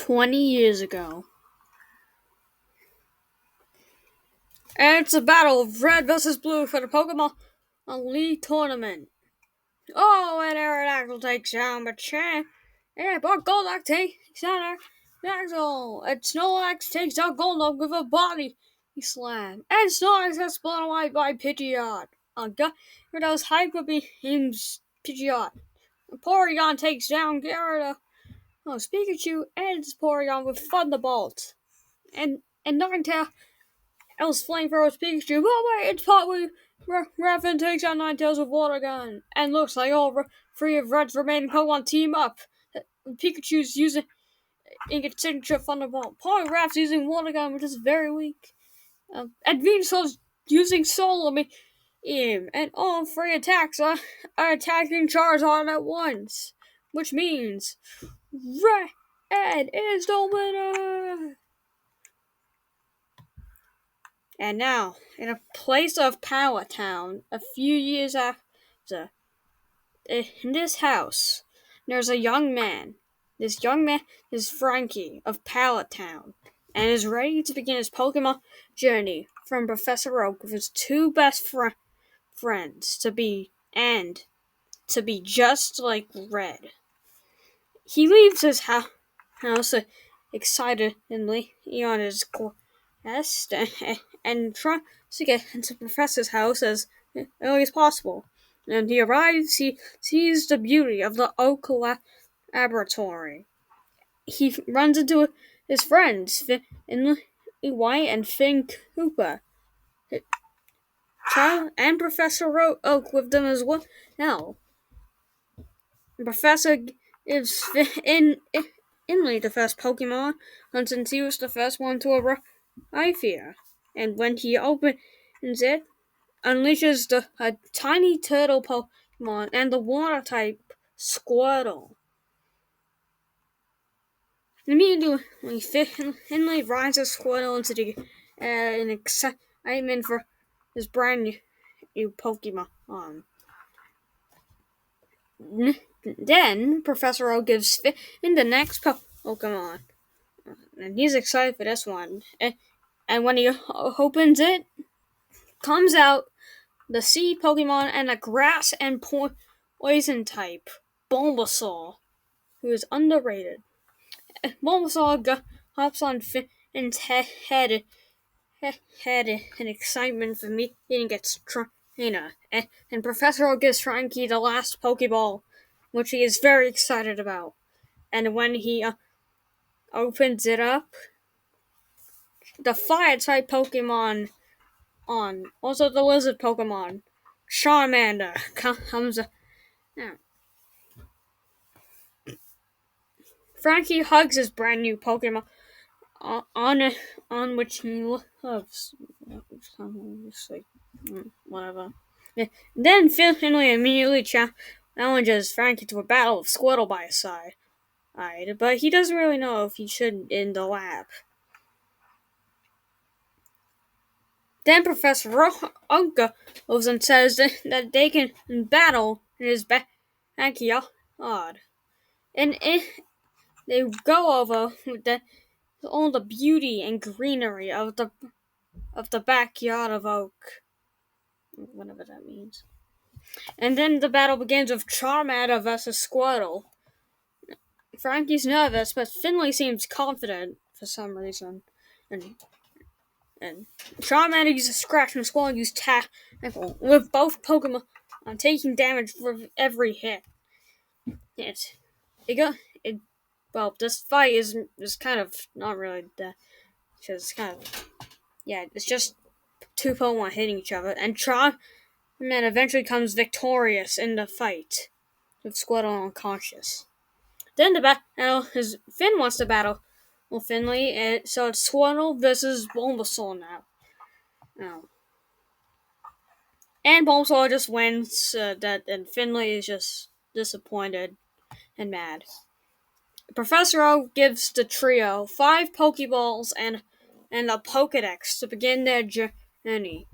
20 years ago. And it's a battle of red versus blue for the Pokemon League tournament. Oh, and Aerodactyl takes down the champ. And but Golduck takes down Aerodactyl. And Snorlax takes down Golduck with a body slam. And Snorlax has blown away by Pidgeot. Gyarados Hyper Beams Pidgeot. Porygon takes down Gyarados. Pikachu ends Porygon with Thunderbolt. And Ninetales flamethrowers Pikachu. Oh wait, it's partly Raven takes out Ninetales with Water Gun. And looks like all three of Red's remaining Pokemon team up. Pikachu's using its signature Thunderbolt. Poliwrath's using Water Gun, which is very weak. And Venusaur's using Solar Beam. And all three attacks are attacking Charizard at once. Which means Red is the winner! And now, in a place of Pallet Town, a few years after, in this house, there's a young man. This young man is Frankie of Pallet Town, and is ready to begin his Pokemon journey from Professor Oak with his two best friends to be just like Red. He leaves his house excitedly on his quest and tries to get into Professor's house as early as possible. And he arrives, he sees the beauty of the Oak Laboratory. He runs into his friends, Finley White and Finn Cooper. And Professor Oak with them as well. Now, Professor gives Inley the first Pokemon, and since he was the first one to arrive here. And when he opens it, unleashes a tiny turtle Pokemon and the water type Squirtle. Immediately, Finley rides a Squirtle into the in excitement for his brand new Pokemon. Then Professor O gives Finn the next Pokemon, and he's excited for this one. And when he opens it, comes out the sea Pokemon and a grass and poison type, Bulbasaur, who is underrated. Bulbasaur hops on Finn's head in excitement for meeting its trainer, and Professor Oak gives Frankie the last Pokeball, which he is very excited about. And when he opens it up, the Fire-type Pokemon also the Lizard Pokemon, Charmander, comes out. Frankie hugs his brand new Pokemon on which he loves. Whatever. Then Finley immediately challenges Frankie to a battle with Squirtle by his side. But he doesn't really know if he should in the lab. Then Professor Oak goes and says that they can battle in his backyard. And they go over all the beauty and greenery of the backyard of Oak. Whatever that means. And then the battle begins with Charmander versus Squirtle. Frankie's nervous, but Finley seems confident for some reason. And Charmander uses Scratch and Squirtle use Tackle, with both Pokemon taking damage for every hit. Well, this fight is kind of not really that. It's kind of, it's just two Pokemon hitting each other, and Charmander eventually comes victorious in the fight, with Squirtle unconscious. Then the battle is Finn wants to battle Finley, so it's Squirtle versus Bulbasaur now. And Bulbasaur just wins, and Finley is just disappointed and mad. Professor O gives the trio 5 Pokeballs and a Pokedex to begin their journey.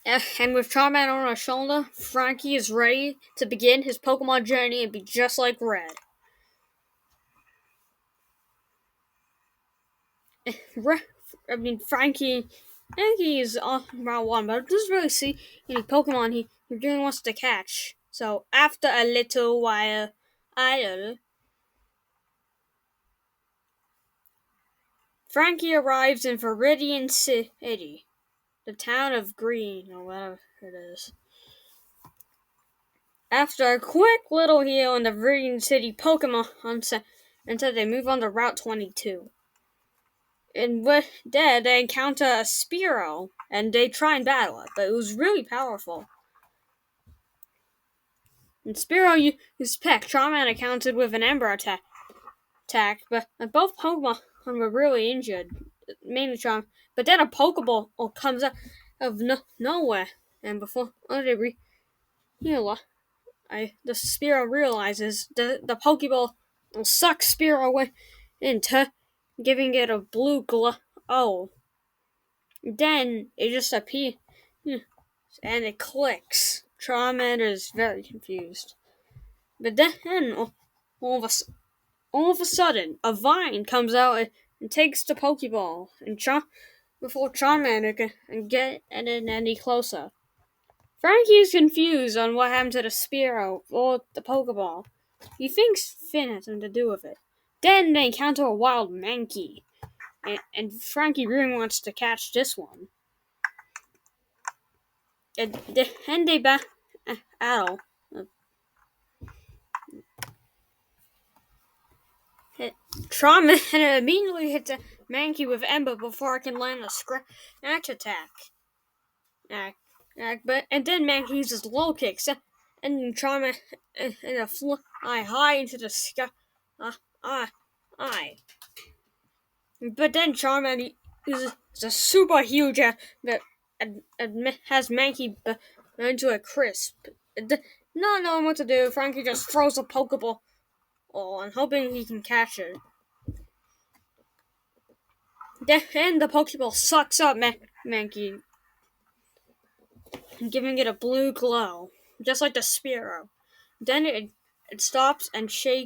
And with Charmander on his shoulder, Frankie is ready to begin his Pokemon journey and be just like Red. Frankie is on round one, but doesn't really see any Pokemon he really wants to catch. So after a little while, Frankie arrives in Viridian City, the town of Green, or whatever it is. After a quick little heal in the Viridian City Pokemon Center, they move on to Route 22. And with there, they encounter a Spearow, and they try and battle it, but it was really powerful. And Spearow used Peck. Charmander countered with an Ember attack, but both Pokemon were really injured, mainly Charm. But then a Pokeball comes out of nowhere, and before they heal, the Spearow realizes the Pokeball will suck Spearow away into giving it a blue glow. Then it just appears and it clicks. Charmander is very confused. But then all of a, all of a sudden, a vine comes out and takes the Pokeball, and before Charmander can get any closer. Frankie is confused on what happened to the Spearow or the Pokeball. He thinks Finn has something to do with it. Then they encounter a wild Mankey, and Frankie really wants to catch this one. And they battle. Charmander immediately hits a Mankey with Ember before it can land a scratch attack. And then Mankey uses low kicks, and Charmander and a fly high into the sky. But then Charmander uses a super huge that has Mankey into a crisp. Not knowing what to do, Frankie just throws a Pokeball and hoping he can catch it. Then the Pokeball sucks up Mankey, giving it a blue glow, just like the Spearow. Then it stops and shakes